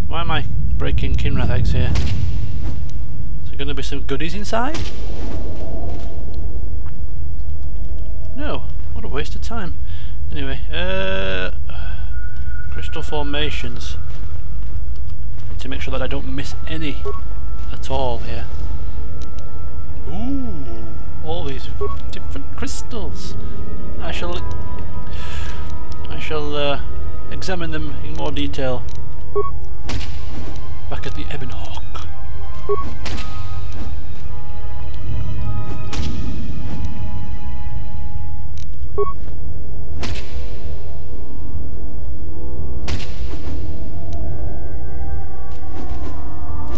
Why am I breaking Kinrath eggs here? Is there going to be some goodies inside? No. What a waste of time. Anyway, crystal formations. Need to make sure that I don't miss any at all here. Ooh, all these different crystals. I shall examine them in more detail back at the Ebon Hawk.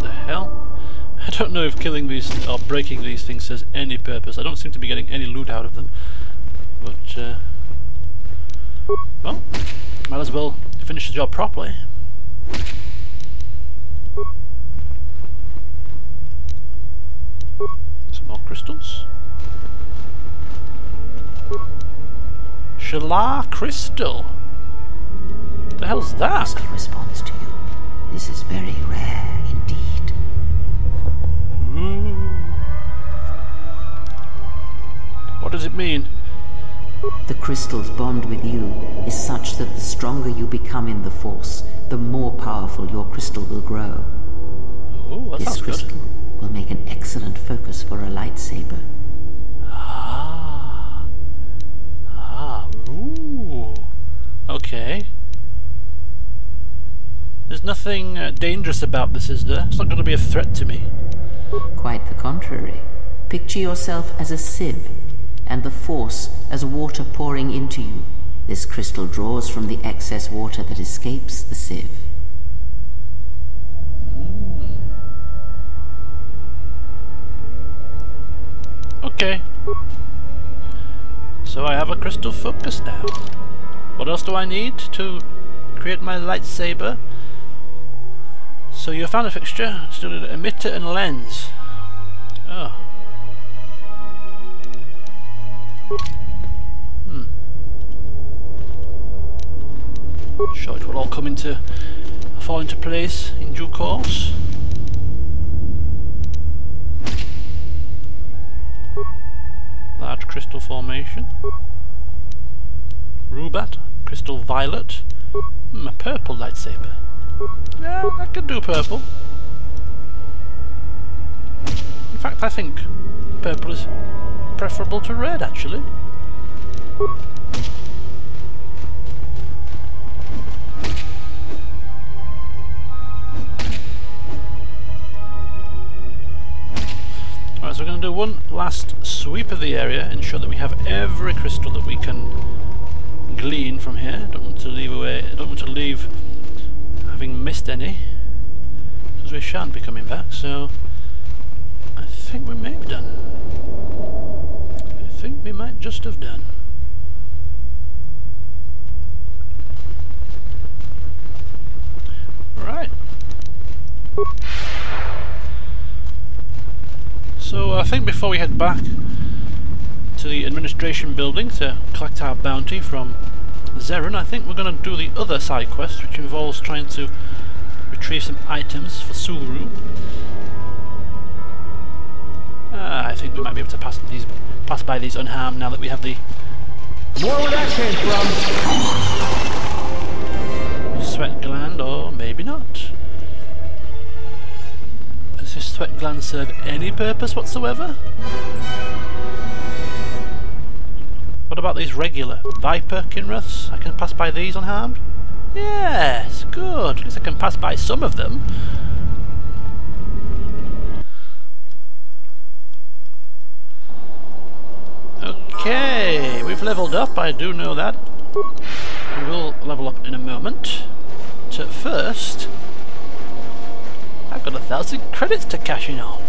The hell? I don't know if killing these or breaking these things has any purpose. I don't seem to be getting any loot out of them. But well, might as well finish the job properly. Some more crystals. Shalar crystal. The hell's that? Crystal responds to you. This is very rare indeed. What does it mean? The crystal's bond with you is such that the stronger you become in the Force, the more powerful your crystal will grow. Oh, that This sounds crystal good. will make an excellent focus for a lightsaber. Ooh. Okay. There's nothing dangerous about this, is there? It's not going to be a threat to me. Quite the contrary. Picture yourself as a sieve, and the Force as water pouring into you. This crystal draws from the excess water that escapes the sieve. Okay. So I have a crystal focus now. What else do I need to create my lightsaber? So you found a fixture, still an emitter and lens. Oh. Sure, it will all fall into place in due course. Large crystal formation. Rubat, crystal violet. A purple lightsaber. Yeah, I could do purple. In fact, I think purple is preferable to red, actually. Alright, so we're going to do one last sweep of the area, ensure that we have every crystal that we can glean from here. Don't want to leave having missed any, because we shan't be coming back, so I think we may have done. I think we might just have done. Right. So I think before we head back to the administration building to collect our bounty from Zeren, I think we're going to do the other side quest, which involves trying to retrieve some items for Sulu. I think we might be able to pass by these unharmed now that we have the... More where that came from! Sweat gland, or maybe not. Does this sweat gland serve any purpose whatsoever? What about these regular Viper Kinraths? I can pass by these unharmed? Yes, good. At least I can pass by some of them. Okay, we've leveled up, I do know that. We will level up in a moment. But first, I've got 1,000 credits to cash in on.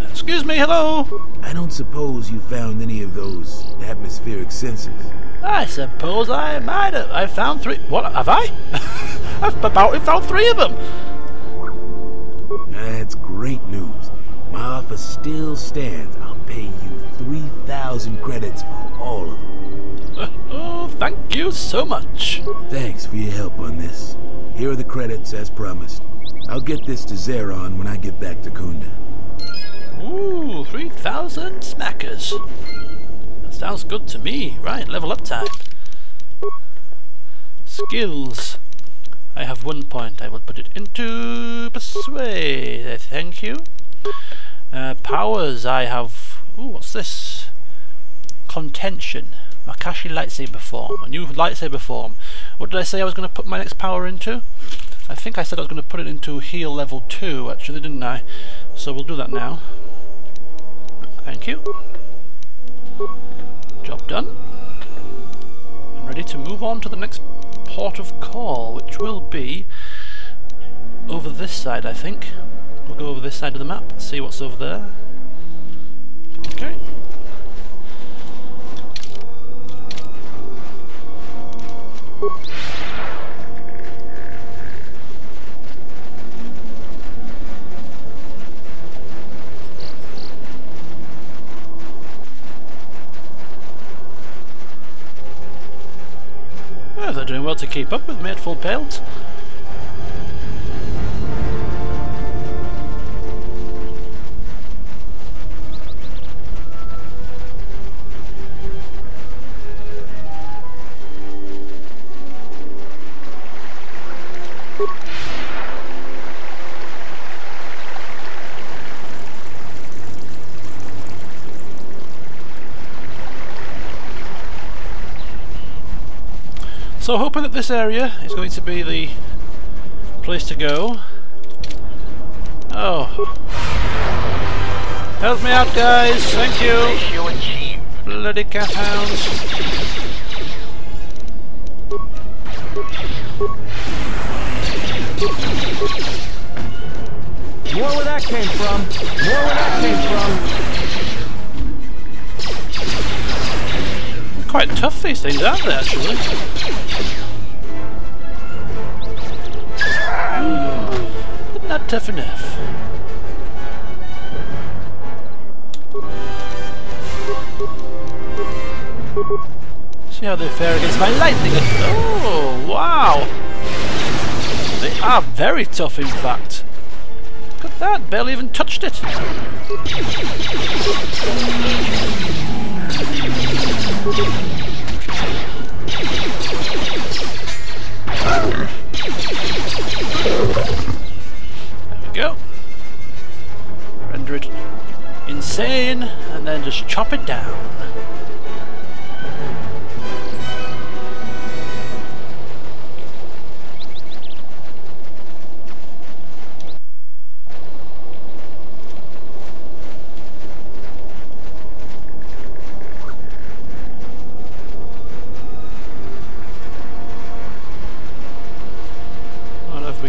Excuse me, hello? I don't suppose you found any of those atmospheric sensors. I suppose I might have. I found 3. What, have I? I've about found 3 of them. That's great news. My offer still stands. I'll pay you 3,000 credits for all of them. Oh, thank you so much. Thanks for your help on this. Here are the credits as promised. I'll get this to Zeron when I get back to Kunda. Ooh, 3,000 smackers. That sounds good to me. Right, level up time. Skills. I have 1 point. I will put it into Persuade. Thank you. Powers. I have... Ooh, what's this? Contention. Makashi lightsaber form. A new lightsaber form. What did I say I was going to put my next power into? I think I said I was going to put it into heal level 2, actually, didn't I? So we'll do that now. Thank you. Job done. I'm ready to move on to the next port of call, which will be over this side, I think. We'll go over this side of the map, see what's over there. Okay. Well, they're doing well to keep up with me at full pelt. So hoping that this area is going to be the place to go. Oh. Help me out, guys, thank you. Bloody cat hounds. More where that came from. More where that came from. Quite tough, these things, aren't they, actually? But not tough enough. See how they fare against my lightning. Oh, wow! They are very tough, in fact. Look at that, barely even touched it. There we go. Render it insane and then just chop it down.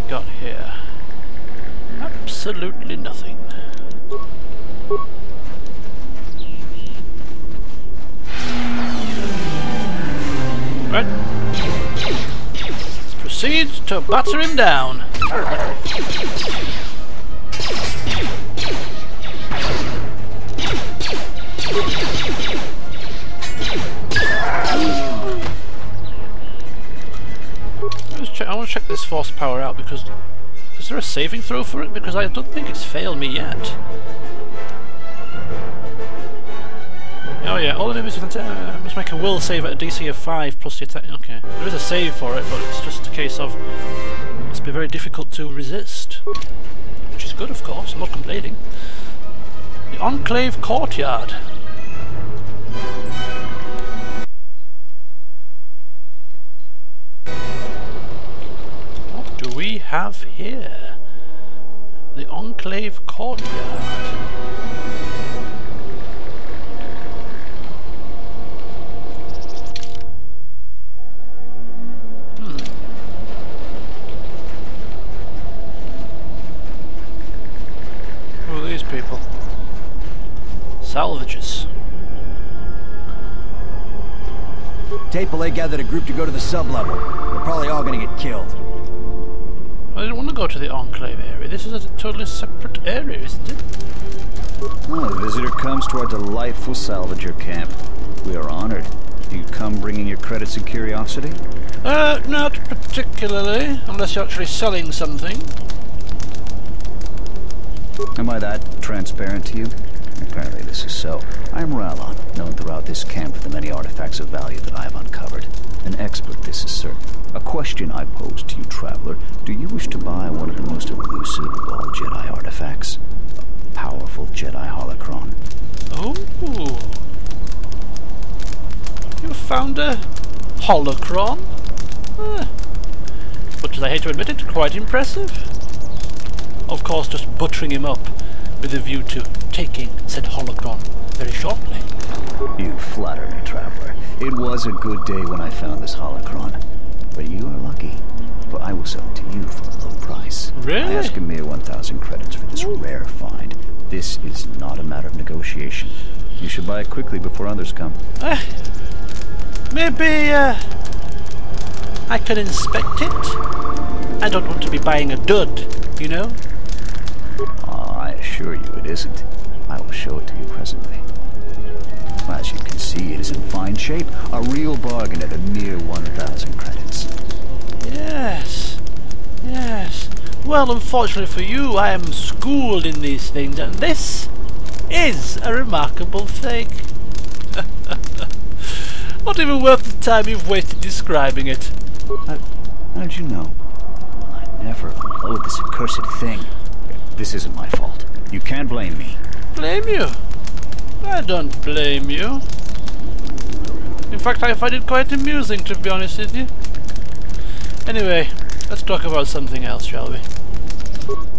Got here? Absolutely nothing. Right. Let's proceed to batter him down. I want to check this force power out, because is there a saving throw for it? Because I don't think it's failed me yet. Oh yeah, all enemies must make a will save at a DC of 5 plus the attack. Okay, there is a save for it, but it's just a case of it must be very difficult to resist, which is good, of course. I'm not complaining. The Enclave Courtyard. We have here the Enclave Courtyard. Who are these people? Salvages. Tapele gathered a group to go to the sub-level. They're probably all gonna get killed. I didn't want to go to the Enclave area. This is a totally separate area, isn't it? Oh, a visitor comes to our delightful salvager camp. We are honored. Do you come bringing your credits and curiosity? Not particularly, unless you're actually selling something. Am I that transparent to you? Apparently this is so. I am Rallon, known throughout this camp for the many artifacts of value that I have uncovered. An expert, this is certain. A question I pose to you, traveler. Do you wish to buy one of the most elusive of all Jedi artifacts? A powerful Jedi holocron. Oh. You found a holocron? But as I hate to admit it, quite impressive. Of course, just buttering him up with a view to taking said holocron very shortly. You flatter me, traveler. It was a good day when I found this holocron. But you are lucky, for I will sell it to you for a low price. Really? I ask a mere 1,000 credits for this rare find. This is not a matter of negotiation. You should buy it quickly before others come. Maybe, I can inspect it? I don't want to be buying a dud, you know? I assure you it isn't. I will show it to you presently. As you can see, it is in fine shape. A real bargain at a mere 1,000 credits. Yes. Yes. Well, unfortunately for you, I am schooled in these things, and this is a remarkable thing. Not even worth the time you've wasted describing it. How did you know? I never unload this accursed thing. This isn't my fault. You can't blame me. Blame you? I don't blame you. In fact, I find it quite amusing, to be honest with you. Anyway, let's talk about something else, shall we?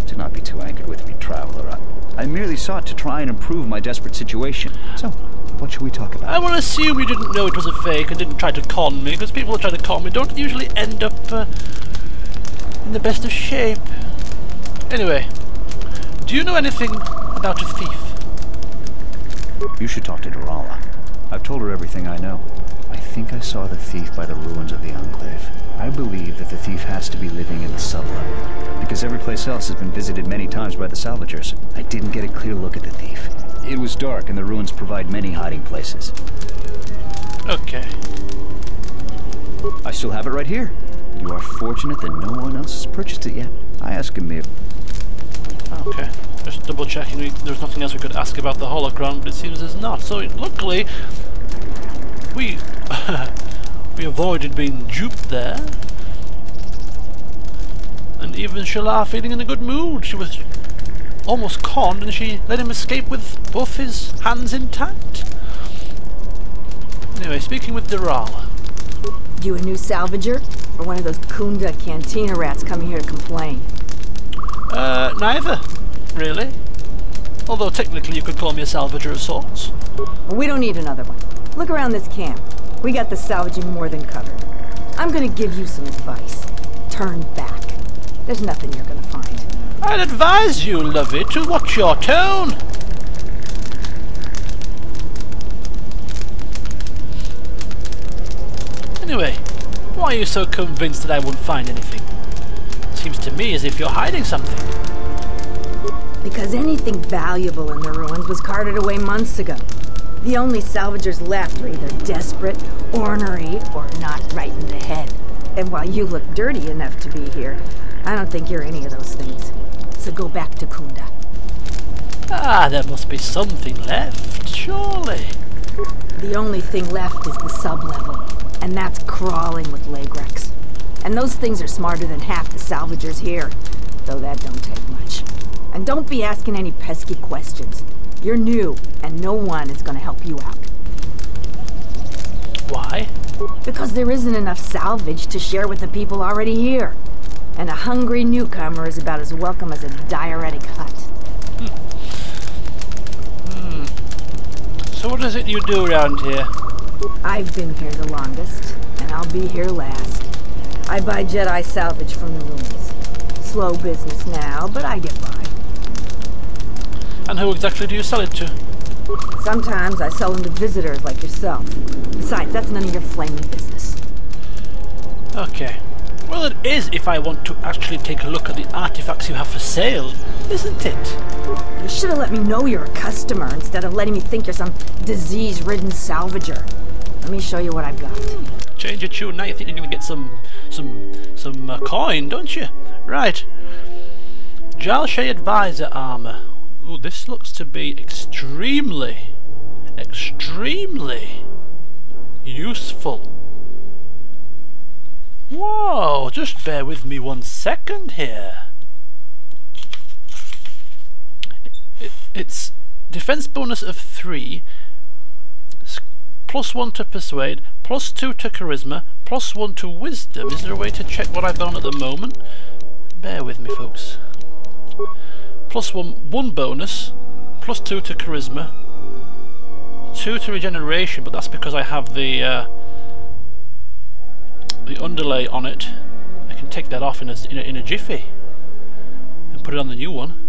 Do not be too angered with me, traveler. I merely sought to try and improve my desperate situation. So, what should we talk about? I will assume you didn't know it was a fake and didn't try to con me, because people who try to con me don't usually end up in the best of shape. Anyway, do you know anything about a thief? You should talk to Dorala. I've told her everything I know. I think I saw the thief by the ruins of the Enclave. I believe that the thief has to be living in the sublevel, because every place else has been visited many times by the salvagers. I didn't get a clear look at the thief. It was dark, and the ruins provide many hiding places. Okay. I still have it right here. You are fortunate that no one else has purchased it yet. I asked him if... Okay. Just double checking there's nothing else we could ask about the holocron, but it seems there's not. So luckily, we we avoided being duped there. And even Shala feeling in a good mood. She was almost conned and she let him escape with both his hands intact. Anyway, speaking with Dorala. You a new salvager? Or one of those Kunda cantina rats coming here to complain? Neither, really. Although technically you could call me a salvager of sorts. Well, we don't need another one. Look around this camp. We got the salvaging more than covered. I'm gonna give you some advice. Turn back. There's nothing you're gonna find. I'd advise you, lovey, to watch your tone. Anyway, why are you so convinced that I won't find anything? Seems to me as if you're hiding something. Because anything valuable in the ruins was carted away months ago. The only salvagers left are either desperate, ornery, or not right in the head. And while you look dirty enough to be here, I don't think you're any of those things. So go back to Kunda. Ah, there must be something left, surely. The only thing left is the sub-level, and that's crawling with Lagrex. And those things are smarter than half the salvagers here, though that don't take much. And don't be asking any pesky questions. You're new, and no one is going to help you out. Why? Because there isn't enough salvage to share with the people already here. And a hungry newcomer is about as welcome as a diuretic hut. So what is it you do around here? I've been here the longest, and I'll be here last. I buy Jedi salvage from the ruins. Slow business now, but I get by. And who exactly do you sell it to? Sometimes I sell them to visitors like yourself. Besides, that's none of your flaming business. Okay. Well, it is if I want to actually take a look at the artifacts you have for sale, isn't it? You should have let me know you're a customer instead of letting me think you're some disease-ridden salvager. Let me show you what I've got. Change your tune now. You think you're going to get some coin, don't you? Right. Jalshay Advisor armor. Ooh, this looks to be extremely useful. Whoa, just bear with me 1 second here. It's defense bonus of 3, +1 to persuade, +2 to charisma, +1 to wisdom. Is there a way to check what I've done at the moment? Bear with me, folks. +1 bonus, +2 to charisma, 2 to regeneration, but that's because I have the underlay on it. I can take that off in a jiffy and put it on the new one.